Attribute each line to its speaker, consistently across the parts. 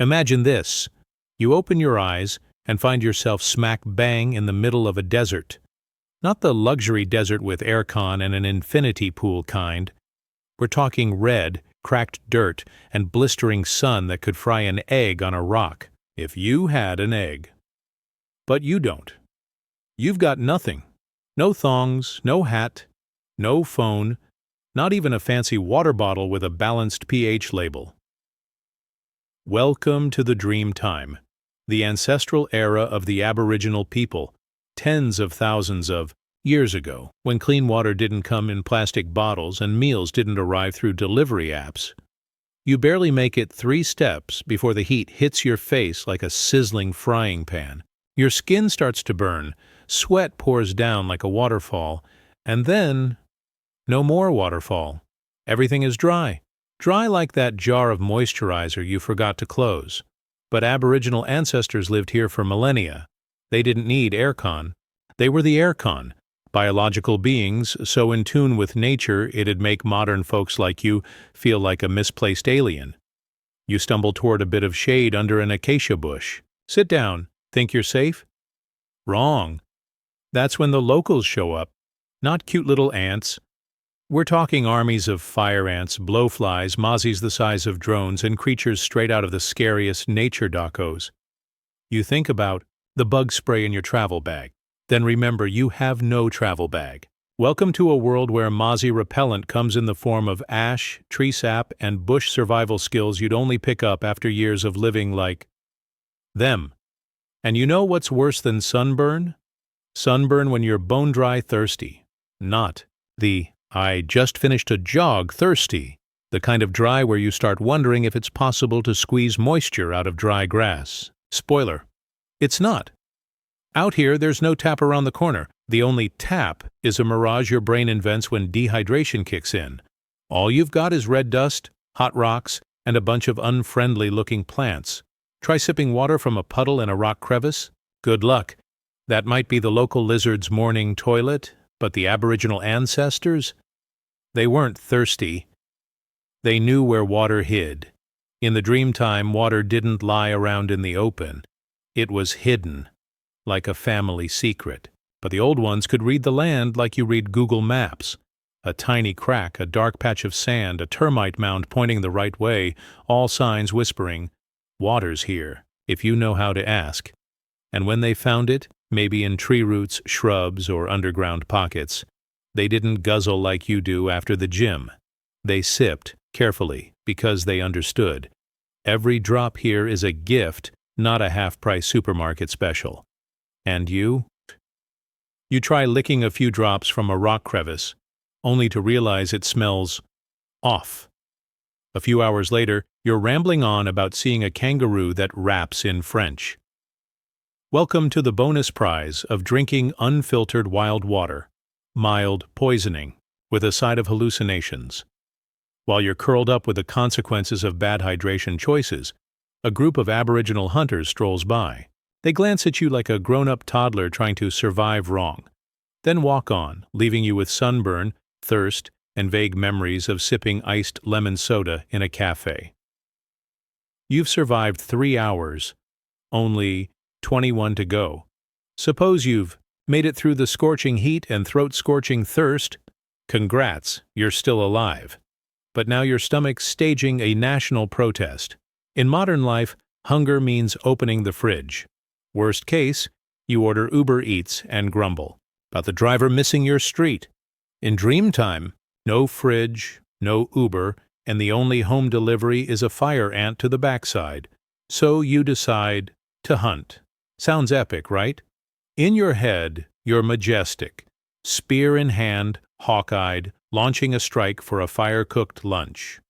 Speaker 1: Imagine this. You open your eyes and find yourself smack bang in the middle of a desert. Not the luxury desert with aircon and an infinity pool kind. We're talking red, cracked dirt, and blistering sun that could fry an egg on a rock, if you had an egg. But you don't. You've got nothing. No thongs, no hat, no phone, not even a fancy water bottle with a balanced pH label. Welcome to the Dreamtime, the ancestral era of the Aboriginal people, tens of thousands of years ago, when clean water didn't come in plastic bottles and meals didn't arrive through delivery apps. You barely make it 3 steps before the heat hits your face like a sizzling frying pan. Your skin starts to burn, sweat pours down like a waterfall, and then no more waterfall. Everything is dry. Dry like that jar of moisturizer you forgot to close. But Aboriginal ancestors lived here for millennia. They didn't need aircon. They were the aircon, biological beings so in tune with nature it'd make modern folks like you feel like a misplaced alien. You stumble toward a bit of shade under an acacia bush. Sit down. Think you're safe? Wrong. That's when the locals show up. Not cute little ants. We're talking armies of fire ants, blowflies, mozzies the size of drones, and creatures straight out of the scariest nature docos. You think about the bug spray in your travel bag. Then remember you have no travel bag. Welcome to a world where mozzie repellent comes in the form of ash, tree sap, and bush survival skills you'd only pick up after years of living like them. And you know what's worse than sunburn? Sunburn when you're bone-dry thirsty. Not the I just finished a jog thirsty. The kind of dry where you start wondering if it's possible to squeeze moisture out of dry grass. Spoiler. It's not. Out here, there's no tap around the corner. The only tap is a mirage your brain invents when dehydration kicks in. All you've got is red dust, hot rocks, and a bunch of unfriendly-looking plants. Try sipping water from a puddle in a rock crevice? Good luck. That might be the local lizard's morning toilet, but the Aboriginal ancestors? They weren't thirsty. They knew where water hid. In the Dreamtime, water didn't lie around in the open. It was hidden, like a family secret. But the old ones could read the land like you read Google Maps. A tiny crack, a dark patch of sand, a termite mound pointing the right way, all signs whispering, "Water's here, if you know how to ask." And when they found it, maybe in tree roots, shrubs, or underground pockets, they didn't guzzle like you do after the gym. They sipped, carefully, because they understood. Every drop here is a gift, not a half-price supermarket special. And you? You try licking a few drops from a rock crevice, only to realize it smells off. A few hours later, you're rambling on about seeing a kangaroo that raps in French. Welcome to the bonus prize of drinking unfiltered wild water, mild poisoning, with a side of hallucinations. While you're curled up with the consequences of bad hydration choices, a group of Aboriginal hunters strolls by. They glance at you like a grown-up toddler trying to survive wrong, then walk on, leaving you with sunburn, thirst, and vague memories of sipping iced lemon soda in a cafe. You've survived 3 hours, only 21 to go. Suppose you've made it through the scorching heat and throat-scorching thirst. Congrats, you're still alive. But now your stomach's staging a national protest. In modern life, hunger means opening the fridge. Worst case, you order Uber Eats and grumble about the driver missing your street. In Dreamtime, no fridge, no Uber, and the only home delivery is a fire ant to the backside. So you decide to hunt. Sounds epic, right? In your head, you're majestic, spear in hand, hawk-eyed, launching a strike for a fire-cooked lunch.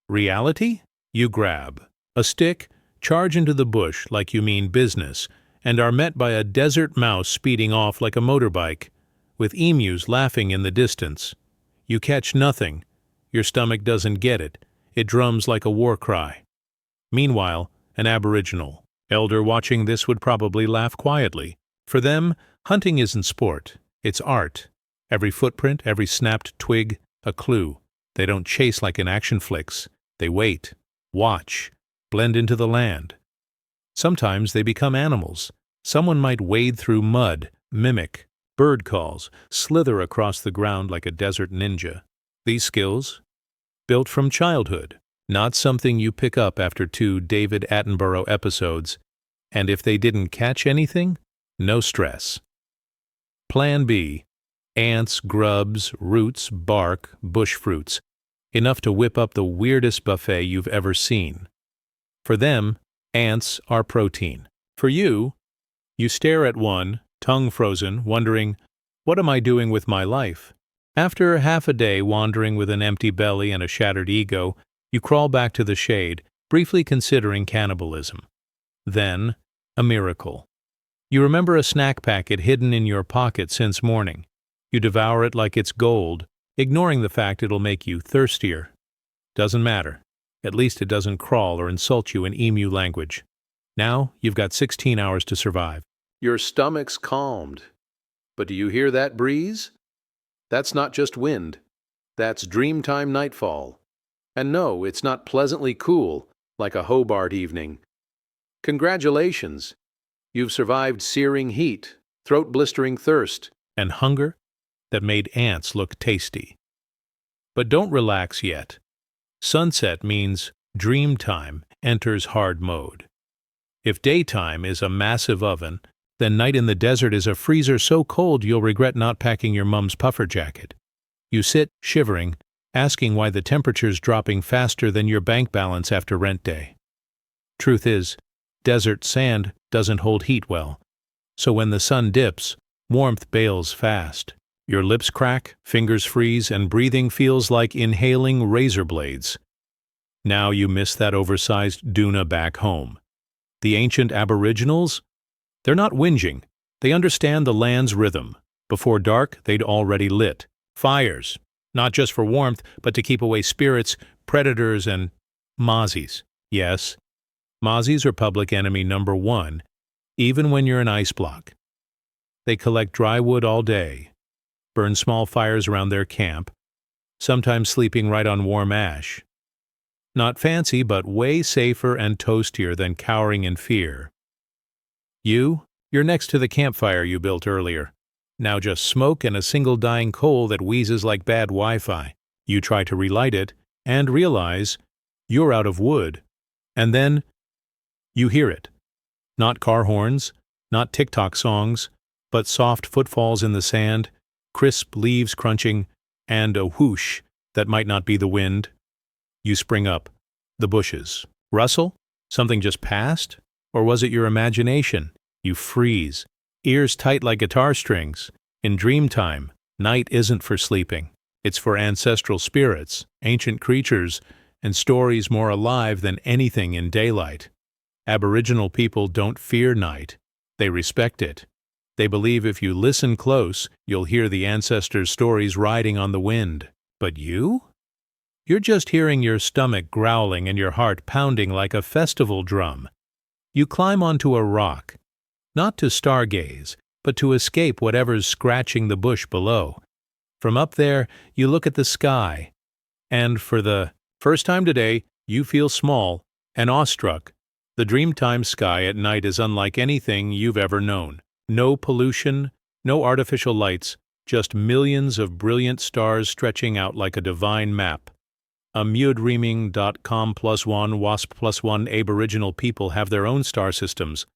Speaker 1: Reality? You grab a stick, charge into the bush like you mean business, and are met by a desert mouse speeding off like a motorbike, with emus laughing in the distance. You catch nothing. Your stomach doesn't get it. It drums like a war cry. Meanwhile, an Aboriginal elder watching this would probably laugh quietly. For them, hunting isn't sport. It's art. Every footprint, every snapped twig, a clue. They don't chase like in action flicks. They wait, watch, blend into the land. Sometimes they become animals. Someone might wade through mud, mimic bird calls, slither across the ground like a desert ninja. These skills, built from childhood, not something you pick up after 2 David Attenborough episodes, and if they didn't catch anything, no stress. Plan B: ants, grubs, roots, bark, bush fruits, enough to whip up the weirdest buffet you've ever seen. For them, ants are protein. For you, you stare at one, tongue frozen, wondering, what am I doing with my life? After half a day wandering with an empty belly and a shattered ego, you crawl back to the shade, briefly considering cannibalism. Then, a miracle. You remember a snack packet hidden in your pocket since morning. You devour it like it's gold, ignoring the fact it'll make you thirstier. Doesn't matter. At least it doesn't crawl or insult you in emu language. Now, you've got 16 hours to survive. Your stomach's calmed. But do you hear that breeze? That's not just wind. That's Dreamtime nightfall. And no, it's not pleasantly cool, like a Hobart evening. Congratulations! You've survived searing heat, throat-blistering thirst, and hunger that made ants look tasty. But don't relax yet. Sunset means Dreamtime enters hard mode. If daytime is a massive oven, then night in the desert is a freezer so cold you'll regret not packing your mom's puffer jacket. You sit, shivering, asking why the temperature's dropping faster than your bank balance after rent day. Truth is, desert sand doesn't hold heat well, so when the sun dips, warmth bails fast. Your lips crack, fingers freeze, and breathing feels like inhaling razor blades. Now you miss that oversized doona back home. The ancient Aboriginals? They're not whinging. They understand the land's rhythm. Before dark, they'd already lit fires, not just for warmth, but to keep away spirits, predators, and mozzies. Yes, mozzies are public enemy number 1, even when you're an ice block. They collect dry wood all day, burn small fires around their camp, sometimes sleeping right on warm ash. Not fancy, but way safer and toastier than cowering in fear. You're next to the campfire you built earlier. Now just smoke and a single dying coal that wheezes like bad Wi-Fi. You try to relight it and realize you're out of wood. And then you hear it. Not car horns, not TikTok songs, but soft footfalls in the sand, crisp leaves crunching, and a whoosh that might not be the wind. You spring up. The bushes. Rustle? Something just passed? Or was it your imagination? You freeze. Ears tight like guitar strings. In Dreamtime, night isn't for sleeping. It's for ancestral spirits, ancient creatures, and stories more alive than anything in daylight. Aboriginal people don't fear night. They respect it. They believe if you listen close, you'll hear the ancestors' stories riding on the wind. But you? You're just hearing your stomach growling and your heart pounding like a festival drum. You climb onto a rock, not to stargaze, but to escape whatever's scratching the bush below. From up there, you look at the sky, and for the first time today, you feel small and awestruck. The Dreamtime sky at night is unlike anything you've ever known. No pollution, no artificial lights, just millions of brilliant stars stretching out like a divine map. Amudreaming.com +1 WASP +1 Aboriginal people have their own star systems,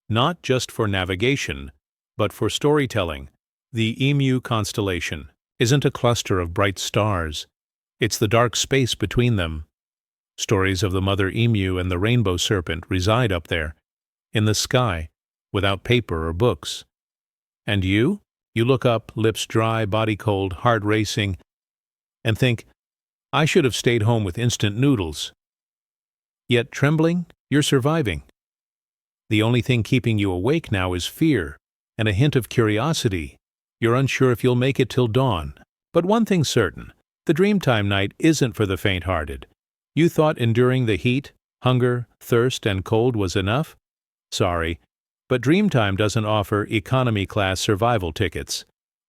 Speaker 1: not just for navigation, but for storytelling. The Emu constellation isn't a cluster of bright stars. It's the dark space between them. Stories of the mother emu and the rainbow serpent reside up there, in the sky, without paper or books. And you? You look up, lips dry, body cold, heart racing, and think, I should have stayed home with instant noodles. Yet trembling, you're surviving. The only thing keeping you awake now is fear and a hint of curiosity. You're unsure if you'll make it till dawn. But one thing's certain, the Dreamtime night isn't for the faint-hearted. You thought enduring the heat, hunger, thirst, and cold was enough? Sorry, but Dreamtime doesn't offer economy-class survival tickets.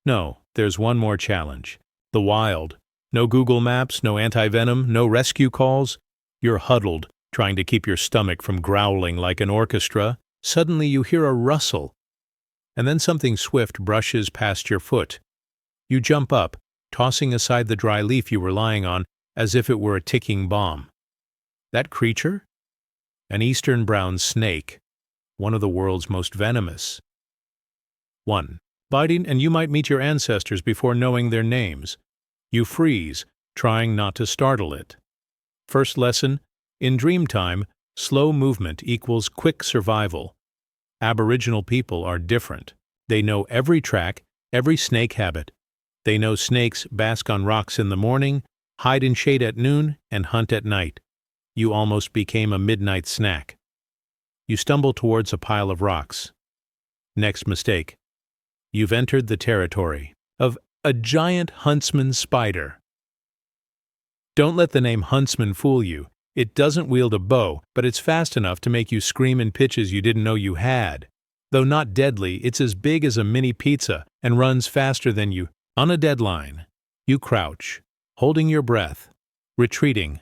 Speaker 1: No, there's one more challenge. The wild. No Google Maps, no anti-venom, no rescue calls. You're huddled, trying to keep your stomach from growling like an orchestra. Suddenly you hear a rustle, and then something swift brushes past your foot. You jump up, tossing aside the dry leaf you were lying on as if it were a ticking bomb. That creature? An eastern brown snake, one of the world's most venomous. 1. Biting, and you might meet your ancestors before knowing their names. You freeze, trying not to startle it. First lesson: in Dreamtime, slow movement equals quick survival. Aboriginal people are different. They know every track, every snake habit. They know snakes bask on rocks in the morning, hide in shade at noon, and hunt at night. You almost became a midnight snack. You stumble towards a pile of rocks. Next mistake. You've entered the territory of a giant huntsman spider. Don't let the name huntsman fool you. It doesn't wield a bow, but it's fast enough to make you scream in pitches you didn't know you had. Though not deadly, it's as big as a mini pizza and runs faster than you. On a deadline, you crouch, holding your breath, retreating,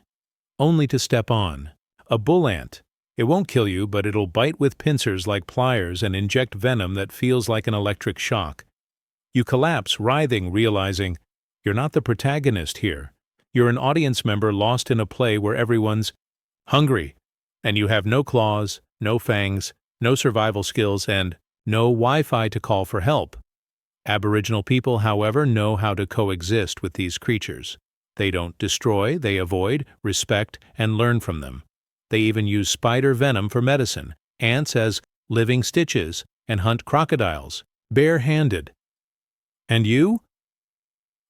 Speaker 1: only to step on. A bull ant. It won't kill you, but it'll bite with pincers like pliers and inject venom that feels like an electric shock. You collapse, writhing, realizing you're not the protagonist here. You're an audience member lost in a play where everyone's hungry, and you have no claws, no fangs, no survival skills, and no Wi-Fi to call for help. Aboriginal people, however, know how to coexist with these creatures. They don't destroy, they avoid, respect, and learn from them. They even use spider venom for medicine, ants as living stitches, and hunt crocodiles, bare-handed. And you?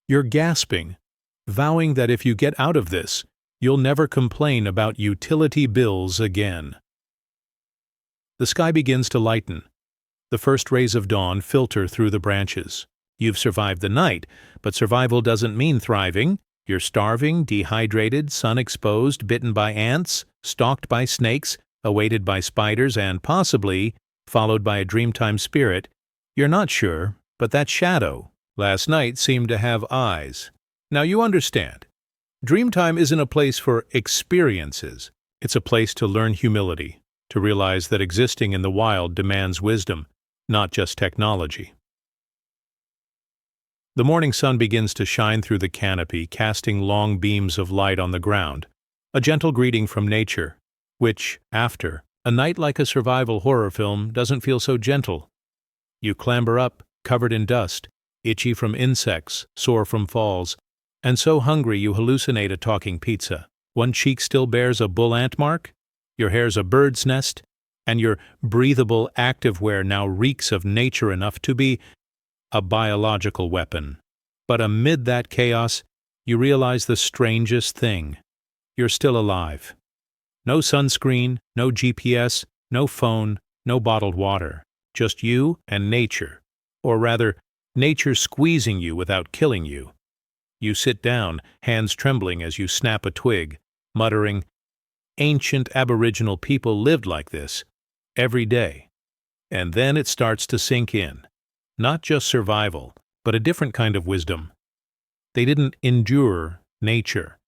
Speaker 1: You're gasping, vowing that if you get out of this, you'll never complain about utility bills again. The sky begins to lighten. The first rays of dawn filter through the branches. You've survived the night, but survival doesn't mean thriving. You're starving, dehydrated, sun-exposed, bitten by ants, stalked by snakes, awaited by spiders, and possibly followed by a Dreamtime spirit. You're not sure, but that shadow last night seemed to have eyes. Now you understand. Dreamtime isn't a place for experiences. It's a place to learn humility, to realize that existing in the wild demands wisdom, not just technology. The morning sun begins to shine through the canopy, casting long beams of light on the ground, a gentle greeting from nature, which, after a night like a survival horror film, doesn't feel so gentle. You clamber up, covered in dust, itchy from insects, sore from falls, and so hungry you hallucinate a talking pizza. One cheek still bears a bull ant mark, your hair's a bird's nest, and your breathable activewear now reeks of nature enough to be a biological weapon. But amid that chaos, you realize the strangest thing. You're still alive. No sunscreen, no GPS, no phone, no bottled water. Just you and nature. Or rather, nature squeezing you without killing you. You sit down, hands trembling as you snap a twig, muttering, "Ancient Aboriginal people lived like this, every day." And then it starts to sink in. Not just survival, but a different kind of wisdom. They didn't endure nature.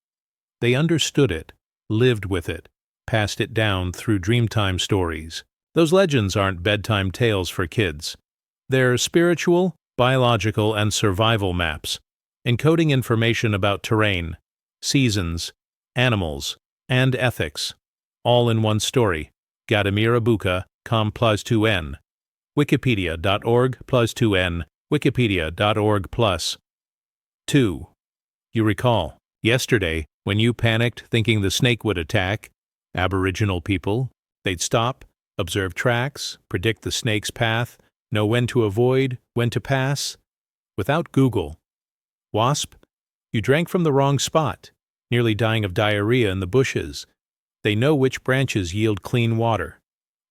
Speaker 1: They understood it, lived with it, passed it down through Dreamtime stories. Those legends aren't bedtime tales for kids. They're spiritual, biological, and survival maps, encoding information about terrain, seasons, animals, and ethics, all in one story. Gadamira Buka, com +2n. Wikipedia.org +2n. Wikipedia.org +. 2. You recall, yesterday, when you panicked thinking the snake would attack, Aboriginal people, they'd stop, observe tracks, predict the snake's path, know when to avoid, when to pass. Without Google. Wasp, you drank from the wrong spot, nearly dying of diarrhea in the bushes. They know which branches yield clean water.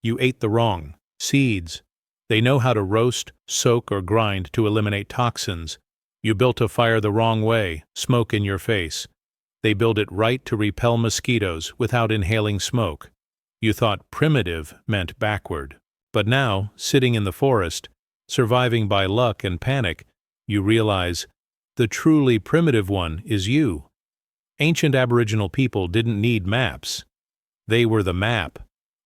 Speaker 1: You ate the wrong seeds. They know how to roast, soak, or grind to eliminate toxins. You built a fire the wrong way, smoke in your face. They build it right to repel mosquitoes without inhaling smoke. You thought primitive meant backward. But now, sitting in the forest, surviving by luck and panic, you realize the truly primitive one is you. Ancient Aboriginal people didn't need maps. They were the map.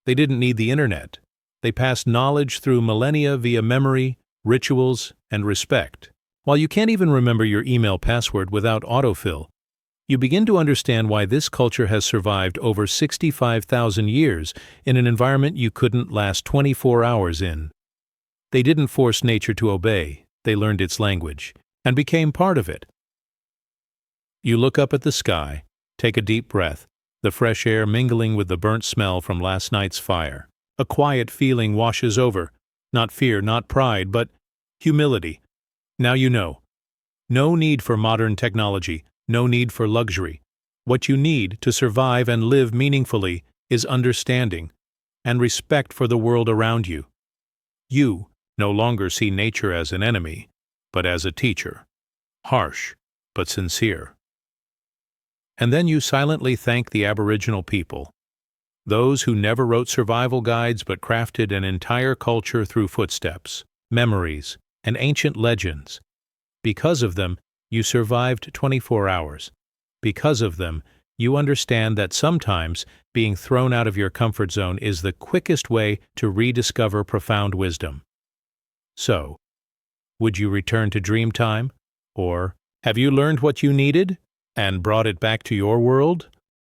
Speaker 1: They didn't need the internet. They passed knowledge through millennia via memory, rituals, and respect. While you can't even remember your email password without autofill, you begin to understand why this culture has survived over 65,000 years in an environment you couldn't last 24 hours in. They didn't force nature to obey, they learned its language, and became part of it. You look up at the sky, take a deep breath, the fresh air mingling with the burnt smell from last night's fire. A quiet feeling washes over, not fear, not pride, but humility. Now you know. No need for modern technology, no need for luxury. What you need to survive and live meaningfully is understanding and respect for the world around you. You no longer see nature as an enemy, but as a teacher. Harsh, but sincere. And then you silently thank the Aboriginal people, those who never wrote survival guides but crafted an entire culture through footsteps, memories, and ancient legends. Because of them, you survived 24 hours. Because of them, you understand that sometimes being thrown out of your comfort zone is the quickest way to rediscover profound wisdom. So, would you return to Dreamtime? Or have you learned what you needed and brought it back to your world?